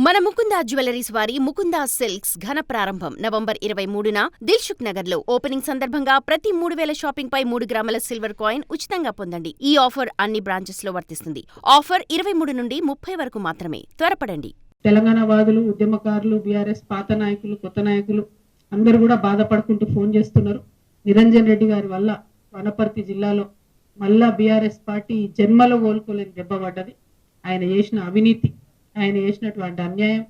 మన ముకుందా జ్యువెలరీస్ వారి ముకుందా సిల్క్స్ ఘన ప్రారంభం నవంబర్ 23న దిల్సుఖ్ నగర్ లో ఓపెనింగ్ సందర్భంగా ప్రతి 3000 షాపింగ్ పై 3 గ్రాముల సిల్వర్ కాయిన్ ఉచితంగా పొందండి. ఈ ఆఫర్ అన్ని బ్రాంచెస్ లో వర్తిస్తుంది. ఆఫర్ 23 నుండి 30 వరకు మాత్రమే. త్వరపడండి. తెలంగాణ వాదులు, ఉద్యమకారులు, బీఆర్ఎస్ పాత నాయకులు, కొత్త నాయకులు అందరూ కూడా బాధపడుకుంటూ ఫోన్ చేస్తున్నారు. నిరంజన్ రెడ్డి గారి వల్ల వనపర్తి జిల్లాలో మళ్ళా బీఆర్ఎస్ పార్టీ జన్మలో కోలుకోలేని దెబ్బ పడ్డది. ఆయన చేసిన అవినీతి, ఆయన చేసినటువంటి అన్యాయం,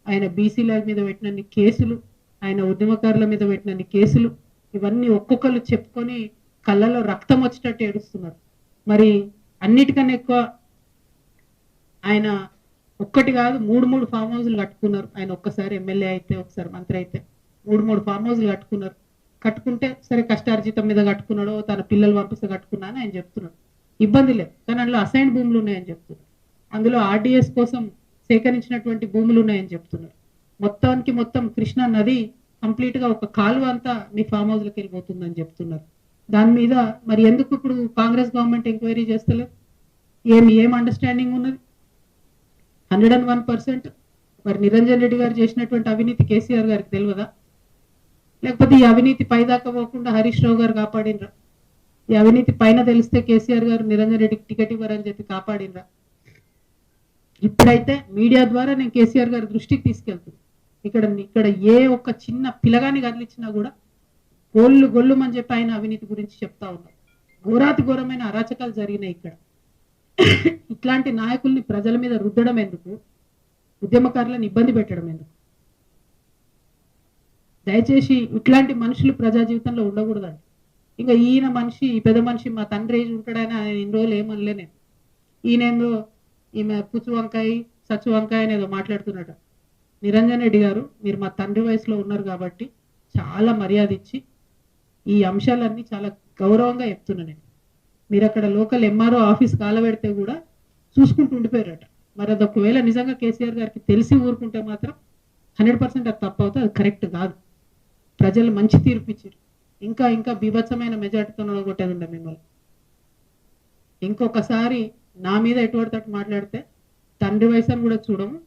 ఆయన బీసీల మీద పెట్టినన్ని కేసులు, ఆయన ఉద్యమకారుల మీద పెట్టినన్ని కేసులు, ఇవన్నీ ఒక్కొక్కరు చెప్పుకొని కళ్ళలో రక్తం వచ్చేటట్టు ఏడుస్తున్నారు. మరి అన్నిటికన్నా ఎక్కువ ఆయన ఒక్కటి కాదు 3 ఫామ్ హౌస్లు కట్టుకున్నారు. ఆయన ఒక్కసారి ఎమ్మెల్యే అయితే, ఒకసారి మంత్రి అయితే 3 ఫామ్ హౌస్లు కట్టుకున్నారు. కట్టుకుంటే సరే కష్టార్జితం మీద కట్టుకున్నాడో, తన పిల్లలు పంపిస్తే కట్టుకున్నా అని ఆయన చెప్తున్నాడు. ఇబ్బంది లేదు, కానీ అందులో అసైన్ భూములు ఉన్నాయని చెప్తున్నారు. అందులో ఆర్డీఎస్ కోసం సేకరించినటువంటి భూములు ఉన్నాయని చెప్తున్నారు. మొత్తానికి మొత్తం కృష్ణా నది కంప్లీట్ గా ఒక కాలువ అంతా మీ ఫామ్ హౌస్లకు వెళ్ళిపోతుందని చెప్తున్నారు. దాని మీద మరి ఎందుకు ఇప్పుడు కాంగ్రెస్ గవర్నమెంట్ ఎంక్వైరీ చేస్తలేదు? ఏం అండర్స్టాండింగ్ ఉన్నది? 101%. మరి నిరంజన్ రెడ్డి గారు చేసినటువంటి అవినీతి కేసీఆర్ గారికి తెలియదా? లేకపోతే ఈ అవినీతి పైదాకా పోకుండా హరీష్ రావు గారు కాపాడినరా? ఈ అవినీతి పైన తెలిస్తే కేసీఆర్ గారు నిరంజన్ రెడ్డికి టికెట్ ఇవ్వరని చెప్పి కాపాడినరా? ఇప్పుడైతే మీడియా ద్వారా నేను కేసీఆర్ గారి దృష్టికి తీసుకెళ్తున్నాను. ఇక్కడ ఏ ఒక్క చిన్న పిల్లగాని కదిలిచ్చినా కూడా గొల్లు అని చెప్పి ఆయన అవినీతి గురించి చెప్తా ఉన్నారు. ఘోరాతి ఘోరమైన అరాచకాలు జరిగినాయి ఇక్కడ. ఇట్లాంటి నాయకుల్ని ప్రజల మీద రుద్దడం ఎందుకు? ఉద్యమకారులను ఇబ్బంది పెట్టడం ఎందుకు? దయచేసి ఇట్లాంటి మనుషులు ప్రజా జీవితంలో ఉండకూడదండి. ఇంకా ఈయన మనిషి, ఈ పెద్ద మనిషి మా తండ్రి ఏజ్ ఉంటాడని ఆయన ఇన్ని రోజులు ఏమనలే నేను. ఈయనేందో ఈమె పుచ్చు వంకాయ సచ్చు వంకాయ అనేదో మాట్లాడుతున్నట. నిరంజన్ రెడ్డి గారు, మీరు మా తండ్రి వయసులో ఉన్నారు కాబట్టి చాలా మర్యాద ఇచ్చి ఈ అంశాలన్నీ చాలా గౌరవంగా చెప్తున్నా నేను. మీరు అక్కడ లోకల్ ఎంఆర్ఓ ఆఫీస్ కాలబెడితే కూడా చూసుకుంటూ ఉండిపోయారట. మరి అది ఒకవేళ నిజంగా కేసీఆర్ గారికి తెలిసి ఊరుకుంటే మాత్రం 100% అది తప్పు అవుతుంది, అది కరెక్ట్ కాదు. ప్రజలు మంచి తీర్పు ఇచ్చారు. ఇంకా బీభత్సమైన మెజార్టీతో కొట్టేది ఉండే మిమ్మల్ని. ఇంకొకసారి నా మీద ఎటువంటి మాట్లాడితే తండ్రి వయసు అని కూడా చూడము,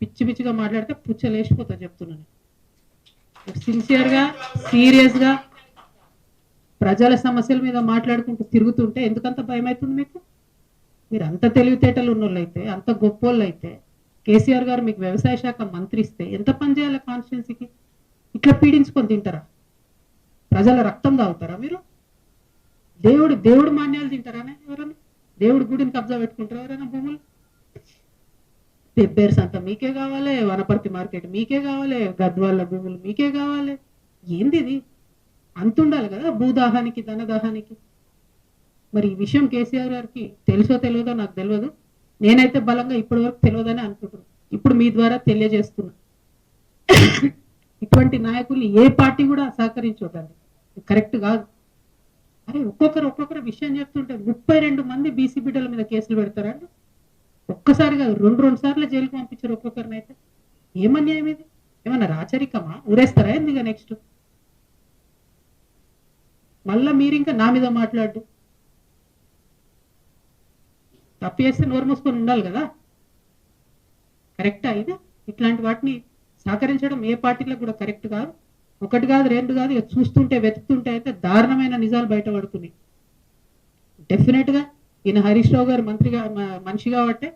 పిచ్చిగా మాట్లాడితే పుచ్చలేసిపోతా చెప్తున్నాను. సిన్సియర్గా, సీరియస్గా ప్రజల సమస్యల మీద మాట్లాడుకుంటూ తిరుగుతుంటే ఎందుకంత భయం అవుతుంది మీకు? మీరు అంత తెలివితేటలు ఉన్నోళ్ళు అయితే, అంత గొప్పోళ్ళు అయితే, కేసీఆర్ గారు మీకు వ్యవసాయ శాఖ మంత్రి ఇస్తే ఎంత పని చేయాలి కాన్స్టిట్యున్సీకి? ఇట్లా పీడించుకొని తింటారా? ప్రజల రక్తం తాగుతారా మీరు? దేవుడు మాన్యాలు తింటారానే ఎవరన్నా? దేవుడి గుడిని కబ్జా పెట్టుకుంటారా ఎవరైనా భూములు? పెబ్బేర్స్ అంతా మీకే కావాలి, వనపర్తి మార్కెట్ మీకే కావాలి, గద్వాళ్ళ భూములు మీకే కావాలి. ఏంది ఇది? అంతుండాలి కదా భూదాహానికి, ధనదాహానికి. మరి ఈ విషయం కేసీఆర్ గారికి తెలుసో తెలియదో నాకు తెలియదు. నేనైతే బలంగా ఇప్పటి వరకు తెలియదని అనుకుంటున్నాను. ఇప్పుడు మీ ద్వారా తెలియజేస్తున్నా. ఇటువంటి నాయకుల్ని ఏ పార్టీ కూడా సహకరించొద్దండి, కరెక్ట్ కాదు. అరే ఒక్కొక్కరు విషయం చెప్తుంటే 32 మంది బీసీ బిడ్డల మీద కేసులు పెడతారండి. ఒక్కసారి కాదు, 2 సార్లు జైలుకు పంపించారు ఒక్కొక్కరిని. అయితే ఏమన్యాయం ఇది? ఏమన్నా రాచరికమా? ఊరేస్తారా ఎందుగా నెక్స్ట్? మళ్ళా మీరు ఇంకా నా మీద మాట్లాడు. తప్పు చేస్తే నోరు మూసుకొని ఉండాలి కదా, కరెక్టా ఇది? ఇట్లాంటి వాటిని సహకరించడం ఏ పార్టీలకు కూడా కరెక్ట్ కాదు. ఒకటి కాదు, 2 కాదు, ఇక చూస్తుంటే వెతుకుతుంటే అయితే దారుణమైన నిజాలు బయటపడుతున్నాయి. డెఫినెట్గా ఈయన హరీష్ రావు గారు మనిషి కాబట్టి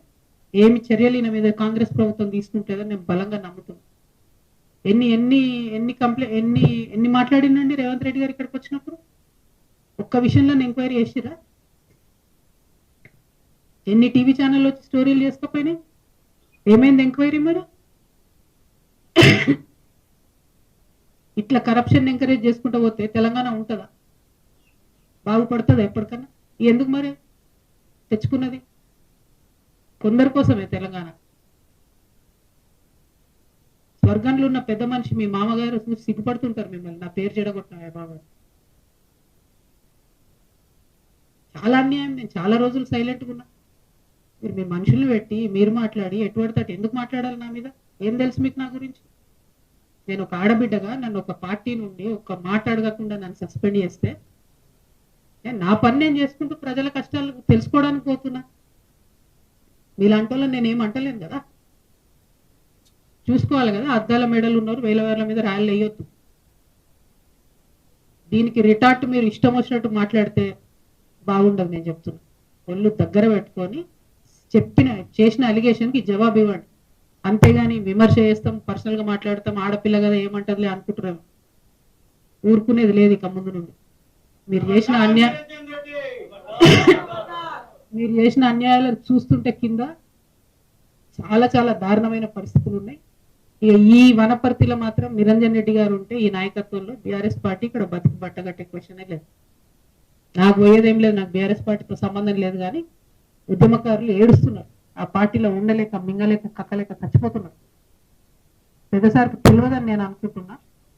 ఏమి చర్యలు ఈయన మీద కాంగ్రెస్ ప్రభుత్వం తీసుకుంటుందని నేను బలంగా నమ్ముతున్నాను. ఎన్ని మాట్లాడినండి రేవంత్ రెడ్డి గారు ఇక్కడికి వచ్చినప్పుడు? ఒక్క విషయంలో ఎంక్వైరీ చేసిరా? ఎన్ని టీవీ ఛానల్ వచ్చి స్టోరీలు చేసుకోపోయినాయి? ఏమైంది ఎంక్వైరీ? మరి ఇట్లా కరప్షన్ ఎంకరేజ్ చేసుకుంటూ పోతే తెలంగాణ ఉంటుందా? బాగుపడుతుందా ఎప్పటికన్నా? ఎందుకు మరి తెచ్చుకున్నది? కొందరి కోసమే తెలంగాణ. స్వర్గంలో ఉన్న పెద్ద మనిషి మీ మామగారు చూసి సిగ్గుపడుతుంటారు మిమ్మల్ని, నా పేరు చెడగొట్టినా బాబా. చాలా అన్యాయం. నేను చాలా రోజులు సైలెంట్గా ఉన్నా. మీరు మీ మనుషుల్ని పెట్టి మీరు మాట్లాడి ఎటువంటి ఎందుకు మాట్లాడాలి నా మీద? ఏం తెలుసు మీకు నా గురించి? నేను ఒక ఆడబిడ్డగా నన్ను ఒక పార్టీ నుండి ఒక్క మాట అడగకుండా నన్ను సస్పెండ్ చేస్తే నా పని నేను చేసుకుంటూ ప్రజల కష్టాలు తెలుసుకోవడానికి పోతున్నా. మీలాంటి వాళ్ళని నేనేం అంటలేను కదా. చూసుకోవాలి కదా, అద్దాల మెడలు ఉన్నారు, వేల వేల మీద రాయలు వేయొద్దు. దీనికి రిటార్ట్ మీరు ఇష్టం వచ్చినట్టు మాట్లాడితే బాగుండదు. నేను చెప్తున్నా, ఒళ్ళు దగ్గర పెట్టుకొని చేసిన అలిగేషన్కి జవాబు ఇవ్వండి. అంతేగాని విమర్శ చేస్తాం, పర్సనల్గా మాట్లాడతాం, ఆడపిల్ల కదా ఏమంటదిలే అనుకుంటున్నాం. ఊరుకునేది లేదు ఇక ముందు నుండి. మీరు చేసిన అన్యాయాలను చూస్తుంటే కింద చాలా చాలా దారుణమైన పరిస్థితులు ఉన్నాయి. ఇక ఈ వనపర్తిలో మాత్రం నిరంజన్ రెడ్డి గారు ఉంటే ఈ నాయకత్వంలో బీఆర్ఎస్ పార్టీ ఇక్కడ బతుకు బట్టగట్టే క్వశ్చనే లేదు. నాకు పోయేదేం లేదు, నాకు బీఆర్ఎస్ పార్టీతో సంబంధం లేదు. కానీ ఉద్యమకారులు ఏడుస్తున్నారు, ఆ పార్టీలో ఉండలేక మింగలేక కక్కలేక చచ్చిపోతున్నారు. పెద్దసారికి తెలియదని నేను అనుకుంటున్నా,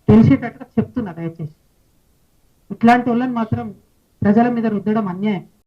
తెలిసేటట్టుగా చెప్తున్నా. దయచేసి ఇట్లాంటి వాళ్ళని మాత్రం ప్రజల మీద రుద్దడం అన్యాయం.